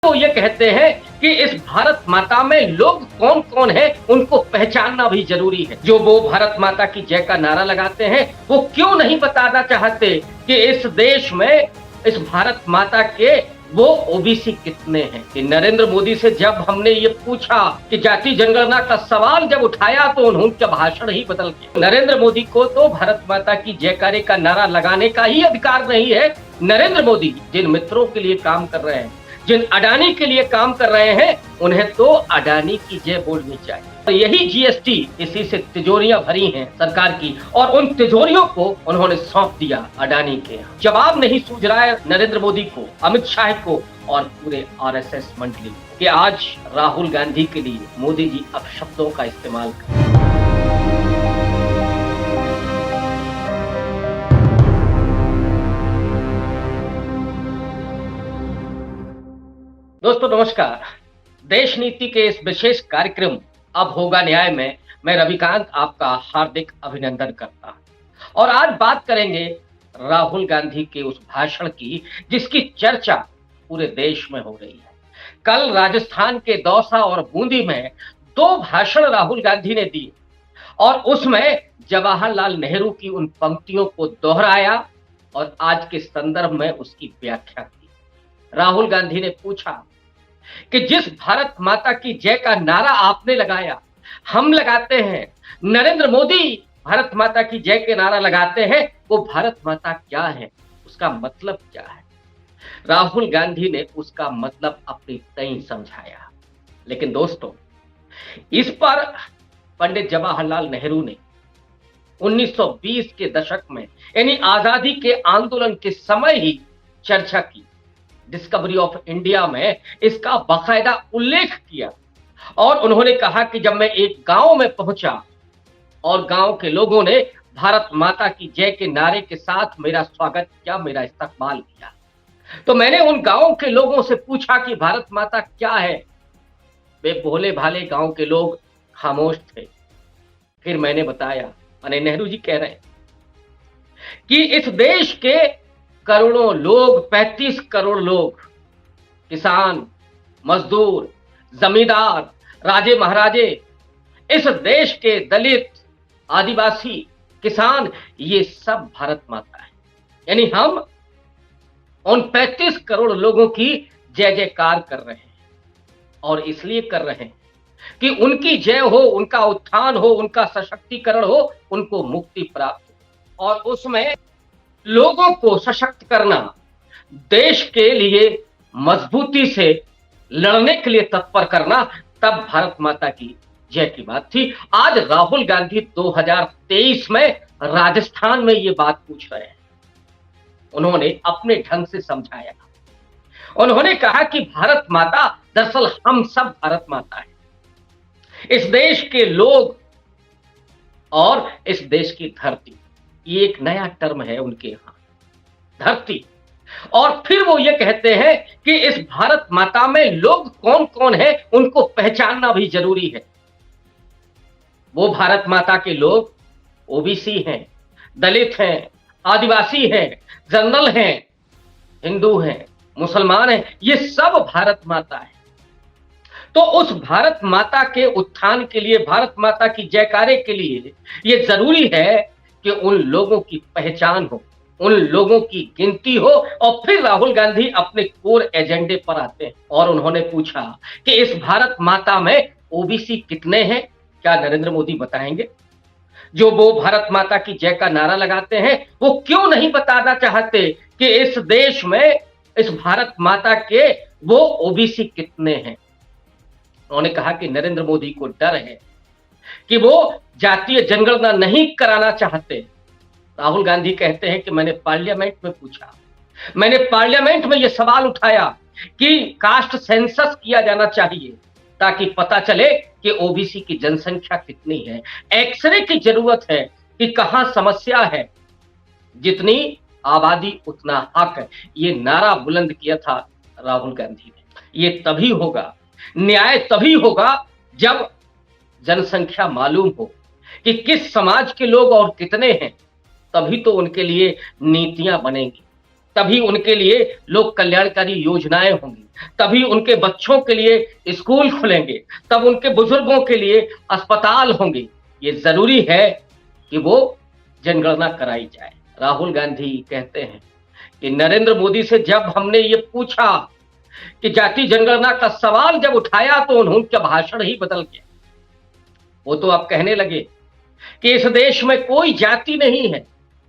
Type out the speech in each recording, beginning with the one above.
वो ये कहते हैं कि इस भारत माता में लोग कौन कौन है उनको पहचानना भी जरूरी है। जो वो भारत माता की जय का नारा लगाते हैं वो क्यों नहीं बताना चाहते कि इस देश में इस भारत माता के वो ओबीसी कितने हैं। कि नरेंद्र मोदी से जब हमने ये पूछा कि जाति जनगणना का सवाल जब उठाया तो उनका भाषण ही बदल गया। नरेंद्र मोदी को तो भारत माता की जयकारे का नारा लगाने का ही अधिकार नहीं है। नरेंद्र मोदी जिन मित्रों के लिए काम कर रहे हैं, जिन अडानी के लिए काम कर रहे हैं, उन्हें तो अडानी की जय बोलनी चाहिए। तो यही जीएसटी, इसी से तिजोरियां भरी हैं सरकार की और उन तिजोरियों को उन्होंने सौंप दिया अडानी के यहाँ। जवाब नहीं सूझ रहा है नरेंद्र मोदी को, अमित शाह को और पूरे आरएसएस मंडली को कि आज राहुल गांधी के लिए मोदी जी अपशब्दों का इस्तेमाल कर। दोस्तों नमस्कार। देश नीति के इस विशेष कार्यक्रम अब होगा न्याय में मैं रविकांत आपका हार्दिक अभिनंदन करता हूं और आज बात करेंगे राहुल गांधी के उस भाषण की जिसकी चर्चा पूरे देश में हो रही है। कल राजस्थान के दौसा और बूंदी में 2 भाषण राहुल गांधी ने दिए और उसमें जवाहरलाल नेहरू की उन पंक्तियों को दोहराया और आज के संदर्भ में उसकी व्याख्या की। राहुल गांधी ने पूछा कि जिस भारत माता की जय का नारा आपने लगाया, हम लगाते हैं, नरेंद्र मोदी भारत माता की जय के नारा लगाते हैं, वो भारत माता क्या है, उसका मतलब क्या है। राहुल गांधी ने उसका मतलब अपनी तय समझाया। लेकिन दोस्तों, इस पर पंडित जवाहरलाल नेहरू ने 1920 के दशक में यानी आजादी के आंदोलन के समय ही चर्चा की। डिस्कवरी ऑफ इंडिया में इसका बाकायदा उल्लेख किया और उन्होंने कहा कि जब मैं एक गांव में पहुंचा और गांव के लोगों ने भारत माता की जय के नारे के साथ मेरा स्वागत किया, मेरा इस्तकबाल किया, तो मैंने उन गांव के लोगों से पूछा कि भारत माता क्या है। वे भोले भाले गांव के लोग खामोश थे। फिर मैंने बताया, यानी नेहरू जी कह रहे हैं कि इस देश के करोड़ों लोग, 35 करोड़ लोग, किसान, मजदूर, जमींदार, राजे महाराजे, इस देश के दलित, आदिवासी, किसान, ये सब भारत माता है। यानी हम उन 35 करोड़ लोगों की जय जयकार कर रहे हैं और इसलिए कर रहे हैं कि उनकी जय हो, उनका उत्थान हो, उनका सशक्तिकरण हो, उनको मुक्ति प्राप्त हो और उसमें लोगों को सशक्त करना, देश के लिए मजबूती से लड़ने के लिए तत्पर करना, तब भारत माता की जय की बात थी। आज राहुल गांधी 2023 में राजस्थान में ये बात पूछ रहे हैं। उन्होंने अपने ढंग से समझाया। उन्होंने कहा कि भारत माता, दरअसल हम सब भारत माता है। इस देश के लोग और इस देश की धरती, ये एक नया टर्म है उनके यहां, धरती। और फिर वो ये कहते हैं कि इस भारत माता में लोग कौन कौन है उनको पहचानना भी जरूरी है। वो भारत माता के लोग ओबीसी हैं, दलित हैं, आदिवासी हैं, जनरल हैं, हिंदू हैं, मुसलमान हैं, ये सब भारत माता है। तो उस भारत माता के उत्थान के लिए, भारत माता की जयकारे के लिए ये जरूरी है कि उन लोगों की पहचान हो, उन लोगों की गिनती हो। और फिर राहुल गांधी अपने कोर एजेंडे पर आते हैं और उन्होंने पूछा कि इस भारत माता में ओबीसी कितने हैं, क्या नरेंद्र मोदी बताएंगे। जो वो भारत माता की जय का नारा लगाते हैं वो क्यों नहीं बताना चाहते कि इस देश में, इस भारत माता के वो ओबीसी कितने हैं। उन्होंने कहा कि नरेंद्र मोदी को डर है कि वो जातीय जनगणना नहीं कराना चाहते। राहुल गांधी कहते हैं कि मैंने पार्लियामेंट में पूछा, मैंने पार्लियामेंट में यह सवाल उठाया कि कास्ट सेंसस किया जाना चाहिए ताकि पता चले कि ओबीसी की जनसंख्या कितनी है। एक्सरे की जरूरत है कि कहां समस्या है, जितनी आबादी उतना हक है। ये नारा बुलंद किया था राहुल गांधी ने। ये तभी होगा, न्याय तभी होगा जब जनसंख्या मालूम हो कि किस समाज के लोग और कितने हैं, तभी तो उनके लिए नीतियां बनेंगी। तभी उनके लिए लोक कल्याणकारी योजनाएं होंगी, तभी उनके बच्चों के लिए स्कूल खुलेंगे, तब उनके बुजुर्गों के लिए अस्पताल होंगे। ये जरूरी है कि वो जनगणना कराई जाए। राहुल गांधी कहते हैं कि नरेंद्र मोदी से जब हमने ये पूछा कि जाति जनगणना का सवाल जब उठाया तो उनका भाषण ही बदल गया। वो तो अब कहने लगे कि इस देश में कोई जाति नहीं है,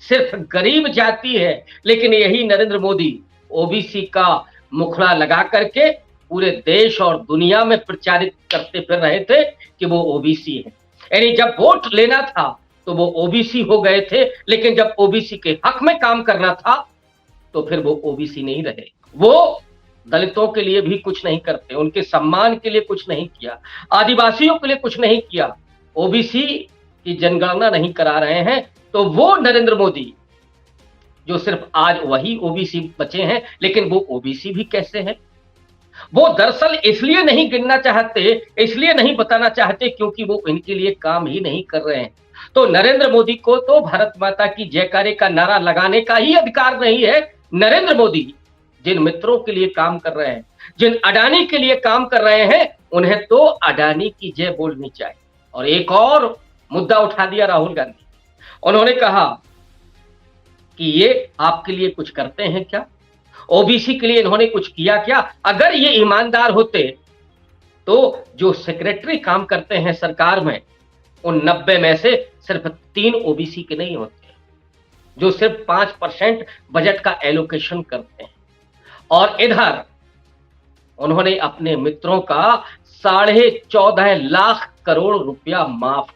सिर्फ गरीब जाति है। लेकिन यही नरेंद्र मोदी ओबीसी का मुखड़ा लगा करके पूरे देश और दुनिया में प्रचारित करते फिर रहे थे कि वो ओबीसी है। यानी जब वोट लेना था तो वो ओबीसी हो गए थे, लेकिन जब ओबीसी के हक में काम करना था तो फिर वो ओबीसी नहीं रहे। वो दलितों के लिए भी कुछ नहीं करते, उनके सम्मान के लिए कुछ नहीं किया, आदिवासियों के लिए कुछ नहीं किया, ओबीसी की जनगणना नहीं करा रहे हैं। तो वो नरेंद्र मोदी जो सिर्फ आज वही ओबीसी बचे हैं, लेकिन वो ओबीसी भी कैसे हैं? वो दरअसल इसलिए नहीं गिनना चाहते, इसलिए नहीं बताना चाहते क्योंकि वो इनके लिए काम ही नहीं कर रहे हैं। तो नरेंद्र मोदी को तो भारत माता की जयकारे का नारा लगाने का ही अधिकार नहीं है। नरेंद्र मोदी जिन मित्रों के लिए काम कर रहे हैं, जिन अडानी के लिए काम कर रहे हैं, उन्हें तो अडानी की जय बोलनी चाहिए। और एक और मुद्दा उठा दिया राहुल गांधी। उन्होंने कहा कि ये आपके लिए कुछ करते हैं क्या? ओबीसी के लिए इन्होंने कुछ किया क्या? अगर ये ईमानदार होते तो जो सेक्रेटरी काम करते हैं सरकार में, उन 90 में से सिर्फ 3 ओबीसी के नहीं होते, जो सिर्फ 5% बजट का एलोकेशन करते हैं। और इधर उन्होंने अपने मित्रों का 14.5 लाख करोड़ रुपया माफ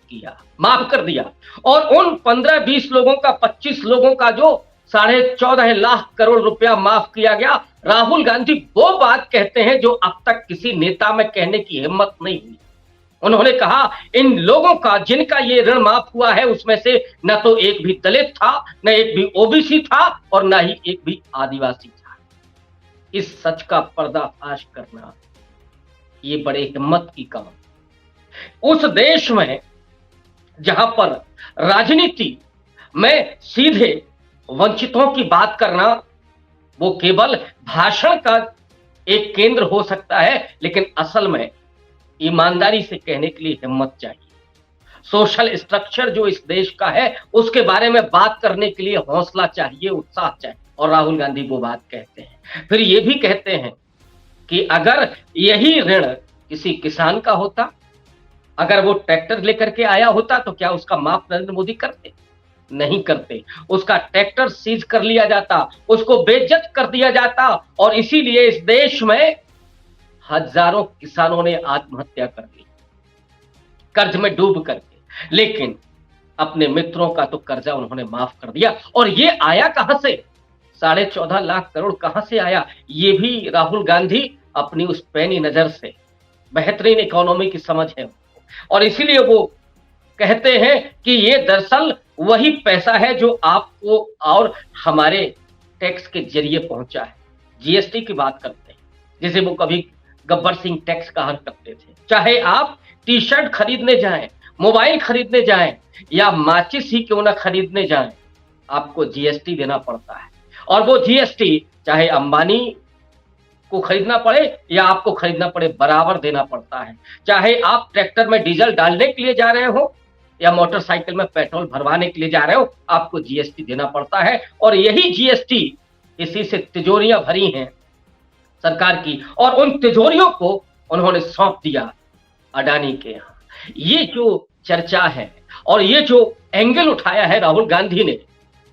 कर दिया। और उन 15-20 लोगों का, 25 लोगों का जो 14.5 लाख करोड़ रुपया माफ किया गया, राहुल गांधी वो बात कहते हैं जो अब तक किसी नेता में कहने की हिम्मत नहीं हुई। उन्होंने कहा इन लोगों का जिनका ये ऋण माफ हुआ है उसमें से न तो एक भी दलित था, न एक भी ओबीसी था, और न ही एक भी आदिवासी था। इस सच का पर्दाफाश करना ये बड़े हिम्मत की काम। उस देश में जहां पर राजनीति में सीधे वंचितों की बात करना वो केवल भाषण का एक केंद्र हो सकता है, लेकिन असल में ईमानदारी से कहने के लिए हिम्मत चाहिए। सोशल स्ट्रक्चर जो इस देश का है उसके बारे में बात करने के लिए हौसला चाहिए, उत्साह चाहिए। और राहुल गांधी वो बात कहते हैं। फिर ये भी कहते हैं कि अगर यही ऋण किसी किसान का होता, अगर वो ट्रैक्टर लेकर के आया होता तो क्या उसका माफ नरेंद्र मोदी करते? नहीं करते। उसका ट्रैक्टर सीज कर लिया जाता, उसको बेइज्जत कर दिया जाता। और इसीलिए इस देश में हजारों किसानों ने आत्महत्या कर ली, कर्ज में डूब करके। लेकिन अपने मित्रों का तो कर्जा उन्होंने माफ कर दिया। और ये आया कहां से? 14.5 लाख करोड़ कहां से आया? ये भी राहुल गांधी अपनी उस पैनी नजर से, बेहतरीन इकोनॉमी की समझ है और इसीलिए वो कहते हैं कि ये दरअसल वही पैसा है जो आपको और हमारे टैक्स के जरिए पहुंचा है। जीएसटी की बात करते हैं, जिसे वो कभी गब्बर सिंह टैक्स कहा करते थे। चाहे आप टी शर्ट खरीदने जाएं, मोबाइल खरीदने जाएं या माचिस ही क्यों ना खरीदने जाएं, आपको जीएसटी देना पड़ता है। और वो जीएसटी चाहे अंबानी को खरीदना पड़े या आपको खरीदना पड़े, बराबर देना पड़ता है। चाहे आप ट्रैक्टर में डीजल डालने के लिए जा रहे हो या मोटरसाइकिल में पेट्रोल भरवाने के लिए जा रहे हो, आपको जीएसटी देना पड़ता है। और यही जीएसटी, इसी से तिजोरियां भरी हैं सरकार की, और उन तिजोरियों को उन्होंने सौंप दिया अडानी के यहां। ये जो चर्चा है और ये जो एंगल उठाया है राहुल गांधी ने,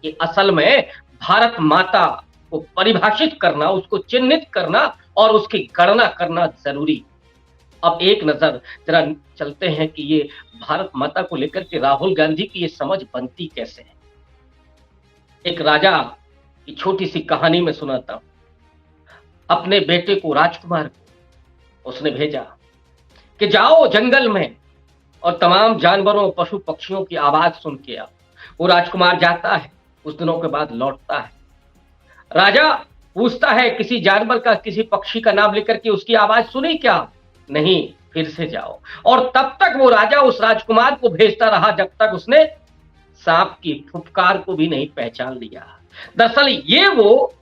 ये असल में भारत माता को परिभाषित करना, उसको चिन्हित करना और उसकी गणना करना जरूरी। अब एक नजर जरा चलते हैं कि ये भारत माता को लेकर के राहुल गांधी की ये समझ बनती कैसे है। एक राजा की छोटी सी कहानी में सुनाता हूं। अपने बेटे को, राजकुमार को, उसने भेजा कि जाओ जंगल में और तमाम जानवरों, पशु पक्षियों की आवाज सुन के आओ। वो राजकुमार जाता है, कुछ दिनों के बाद लौटता है। राजा पूछता है किसी जानवर का, किसी पक्षी का नाम लेकर के, उसकी आवाज सुनी क्या? नहीं, फिर से जाओ। और तब तक वो राजा उस राजकुमार को भेजता रहा जब तक उसने सांप की फुफकार को भी नहीं पहचान लिया। दरअसल ये वो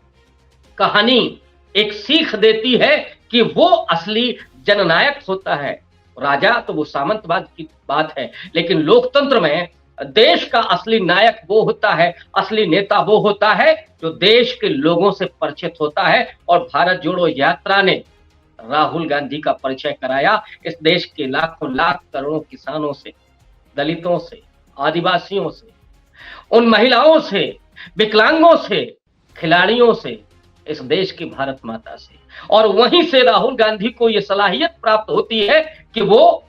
कहानी एक सीख देती है कि वो असली जननायक होता है। राजा तो वो सामंतवाद की बात है, लेकिन लोकतंत्र में देश का असली नायक वो होता है, असली नेता वो होता है जो देश के लोगों से परिचित होता है। और भारत जोड़ो यात्रा ने राहुल गांधी का परिचय कराया इस देश के लाखों लाख करोड़ों किसानों से, दलितों से, आदिवासियों से, उन महिलाओं से, विकलांगों से, खिलाड़ियों से, इस देश की भारत माता से। और वहीं से राहुल गांधी को यह सलाहियत प्राप्त होती है कि वो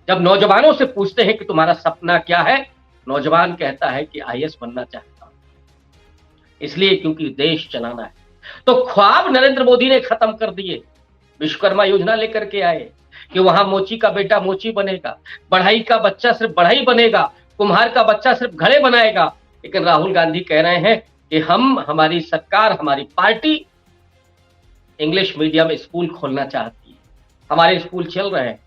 जब नौजवानों से पूछते हैं कि तुम्हारा सपना क्या है, नौजवान कहता है कि आईएएस बनना चाहता हूं, इसलिए क्योंकि देश चलाना है। तो ख्वाब नरेंद्र मोदी ने खत्म कर दिए। विश्वकर्मा योजना लेकर के आए कि वहां मोची का बेटा मोची बनेगा, बढ़ई का बच्चा सिर्फ बढ़ई बनेगा, कुम्हार का बच्चा सिर्फ घड़े बनाएगा। लेकिन राहुल गांधी कह रहे हैं कि हमारी सरकार, हमारी पार्टी इंग्लिश मीडियम स्कूल खोलना चाहती है। हमारे स्कूल चल रहे हैं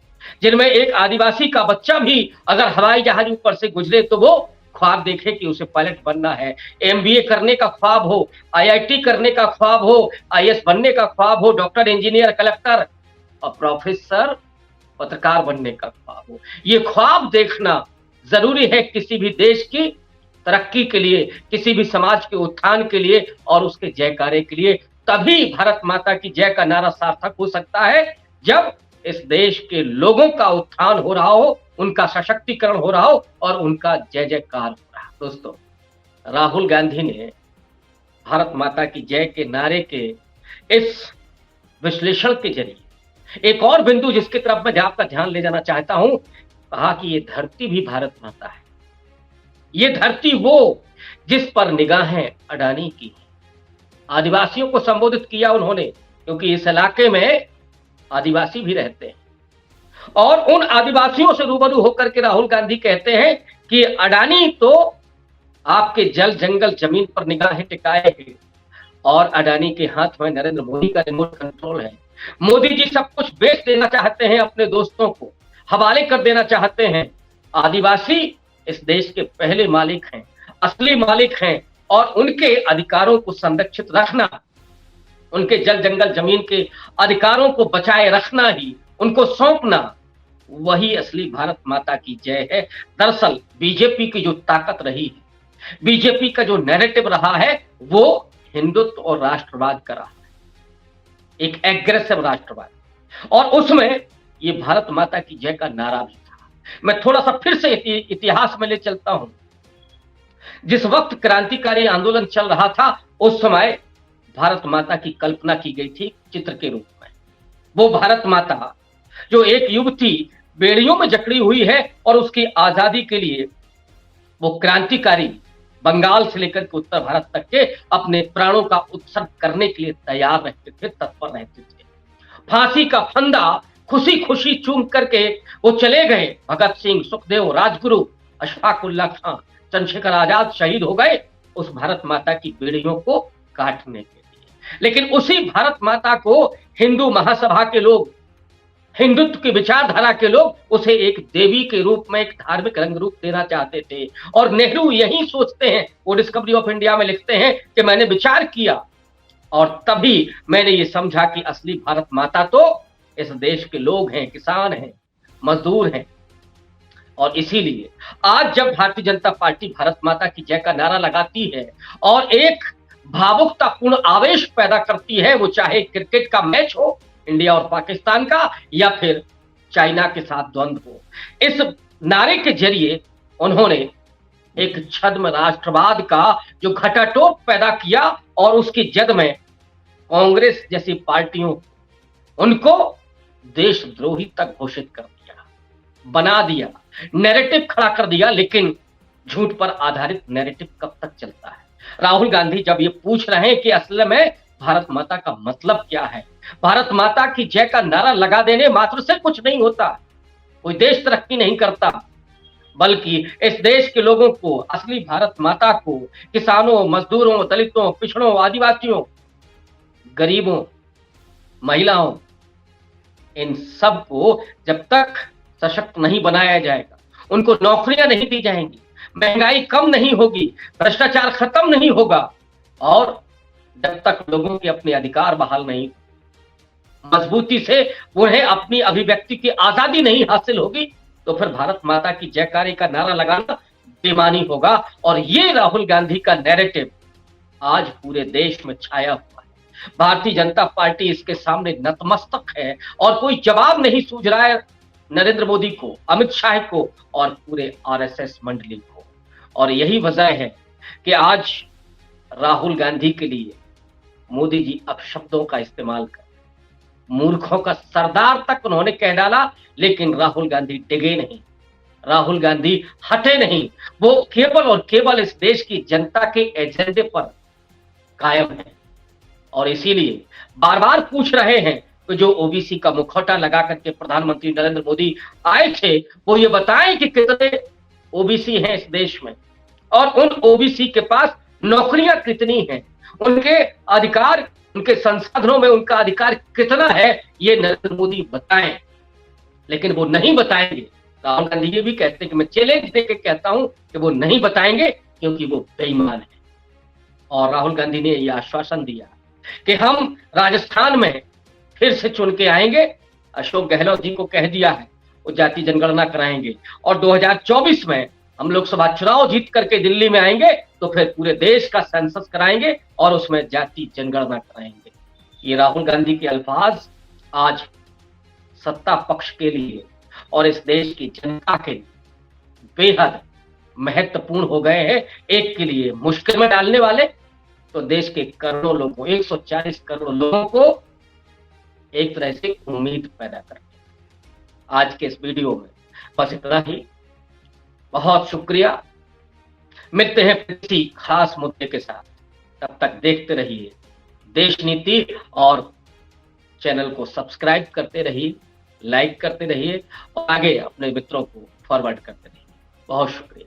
जिनमें एक आदिवासी का बच्चा भी अगर हवाई जहाज ऊपर से गुजरे तो वो ख्वाब देखे कि उसे पायलट बनना है। एमबीए करने का ख्वाब हो, आईआईटी करने का ख्वाब हो, आईएएस बनने का ख्वाब हो, डॉक्टर, इंजीनियर, कलेक्टर और प्रोफेसर, पत्रकार बनने का ख्वाब हो। ये ख्वाब देखना जरूरी है किसी भी देश की तरक्की के लिए, किसी भी समाज के उत्थान के लिए और उसके जयकारे के लिए। तभी भारत माता की जय का नारा सार्थक हो सकता है जब इस देश के लोगों का उत्थान हो रहा हो, उनका सशक्तिकरण हो रहा हो और उनका जय जयकार हो रहा है। दोस्तों, राहुल गांधी ने भारत माता की जय के नारे के इस विश्लेषण के जरिए एक और बिंदु जिसकी तरफ मैं आपका ध्यान ले जाना चाहता हूं, कहा कि ये धरती भी भारत माता है। ये धरती वो जिस पर निगाहें अडानी की। आदिवासियों को संबोधित किया उन्होंने, क्योंकि इस इलाके में आदिवासी भी रहते हैं। और उन आदिवासियों से रूबरू होकर के राहुल गांधी कहते हैं कि अडानी तो आपके जल जंगल जमीन पर निगाहें टिकाए हैं और अडानी के हाथ में नरेंद्र मोदी का रिमोट कंट्रोल है। मोदी जी सब कुछ बेच देना चाहते हैं, अपने दोस्तों को हवाले कर देना चाहते हैं। आदिवासी इस देश के पहले मालिक हैं, असली मालिक हैं और उनके अधिकारों को संरक्षित रखना, उनके जल जंगल जमीन के अधिकारों को बचाए रखना ही, उनको सौंपना, वही असली भारत माता की जय है। दरअसल बीजेपी की जो ताकत रही है, बीजेपी का जो नैरेटिव रहा है, वो हिंदुत्व और राष्ट्रवाद का रहा है, एक एग्रेसिव राष्ट्रवाद। और उसमें ये भारत माता की जय का नारा भी था। मैं थोड़ा सा फिर से इतिहास में ले चलता हूं। जिस वक्त क्रांतिकारी आंदोलन चल रहा था, उस समय भारत माता की कल्पना की गई थी चित्र के रूप में। वो भारत माता जो एक युवती बेड़ियों में जकड़ी हुई है और उसकी आजादी के लिए वो क्रांतिकारी बंगाल से लेकर के उत्तर भारत तक के अपने प्राणों का उत्सर्ग करने के लिए तैयार रहते थे, तत्पर रहते थे। फांसी का फंदा खुशी खुशी चूम करके वो चले गए। भगत सिंह, सुखदेव, राजगुरु, अशफाक उल्लाह खां, चंद्रशेखर आजाद शहीद हो गए उस भारत माता की बेड़ियों को काटने के लिए। लेकिन उसी भारत माता को हिंदू महासभा के लोग, हिंदुत्व की विचारधारा के लोग उसे एक देवी के रूप में, एक धार्मिक रंग रूप देना चाहते थे। और नेहरू यही सोचते हैं, वो डिस्कवरी ऑफ इंडिया में लिखते हैं कि मैंने विचार किया और तभी मैंने ये समझा कि असली भारत माता तो इस देश के लोग हैं, किसान हैं, मजदूर हैं। और इसीलिए आज जब भारतीय जनता पार्टी भारत माता की जय का नारा लगाती है और एक भावुकतापूर्ण आवेश पैदा करती है, वो चाहे क्रिकेट का मैच हो इंडिया और पाकिस्तान का या फिर चाइना के साथ द्वंद्व हो, इस नारे के जरिए उन्होंने एक छद्म राष्ट्रवाद का जो घटाटोप पैदा किया और उसकी जद में कांग्रेस जैसी पार्टियों, उनको देशद्रोही तक घोषित कर दिया, बना दिया, नैरेटिव खड़ा कर दिया। लेकिन झूठ पर आधारित नैरेटिव कब तक चलता है? राहुल गांधी जब ये पूछ रहे हैं कि असल में भारत माता का मतलब क्या है, भारत माता की जय का नारा लगा देने मात्र से कुछ नहीं होता, कोई देश तरक्की नहीं करता, बल्कि इस देश के लोगों को, असली भारत माता को, किसानों, मजदूरों, दलितों, पिछड़ों, आदिवासियों, गरीबों, महिलाओं, इन सब को जब तक सशक्त नहीं बनाया जाएगा, उनको नौकरियां नहीं दी जाएंगी, महंगाई कम नहीं होगी, भ्रष्टाचार खत्म नहीं होगा और जब तक लोगों के अपने अधिकार बहाल नहीं, मजबूती से उन्हें अपनी अभिव्यक्ति की आजादी नहीं हासिल होगी, तो फिर भारत माता की जयकारी का नारा लगाना बेईमानी होगा। और ये राहुल गांधी का नैरेटिव आज पूरे देश में छाया हुआ है। भारतीय जनता पार्टी इसके सामने नतमस्तक है और कोई जवाब नहीं सूझ रहा है नरेंद्र मोदी को, अमित शाह को और पूरे आरएसएस मंडली को। और यही वजह है कि आज राहुल गांधी के लिए मोदी जी अपशब्दों का इस्तेमाल कर, मूर्खों का सरदार तक उन्होंने कह डाला, लेकिन राहुल गांधी डिगे नहीं, राहुल गांधी हटे नहीं। वो केवल और केवल इस देश की जनता के एजेंडे पर कायम है। और इसीलिए बार बार पूछ रहे हैं कि जो ओबीसी का मुखौटा लगा करके प्रधानमंत्री नरेंद्र मोदी आए थे, वो ये बताएं कि कितने ओबीसी हैं इस देश में और उन ओबीसी के पास नौकरियां कितनी हैं, उनके अधिकार, उनके संसाधनों में उनका अधिकार कितना है, ये नरेंद्र मोदी बताएं। लेकिन वो नहीं बताएंगे। राहुल गांधी ये भी कहते हैं कि मैं चैलेंज देके कहता हूं कि वो नहीं बताएंगे क्योंकि वो बेईमान है। और राहुल गांधी ने यह आश्वासन दिया कि हम राजस्थान में फिर से चुन के आएंगे। अशोक गहलोत जी को कह दिया है वो जाति जनगणना कराएंगे और 2024 में हम लोकसभा चुनाव जीत करके दिल्ली में आएंगे तो फिर पूरे देश का सेंसस कराएंगे और उसमें जाति जनगणना कराएंगे। ये राहुल गांधी के अल्फाज आज सत्ता पक्ष के लिए और इस देश की जनता के लिए बेहद महत्वपूर्ण हो गए हैं। एक के लिए मुश्किल में डालने वाले, तो देश के करोड़ों लोगों, 140 करोड़ लोगों को एक तरह से उम्मीद पैदा करते हैं। आज के इस वीडियो में बस इतना ही। बहुत शुक्रिया। मिलते हैं किसी खास मुद्दे के साथ। तब तक देखते रहिए देश नीति और चैनल को सब्सक्राइब करते रहिए, लाइक करते रहिए और आगे अपने मित्रों को फॉरवर्ड करते रहिए। बहुत शुक्रिया।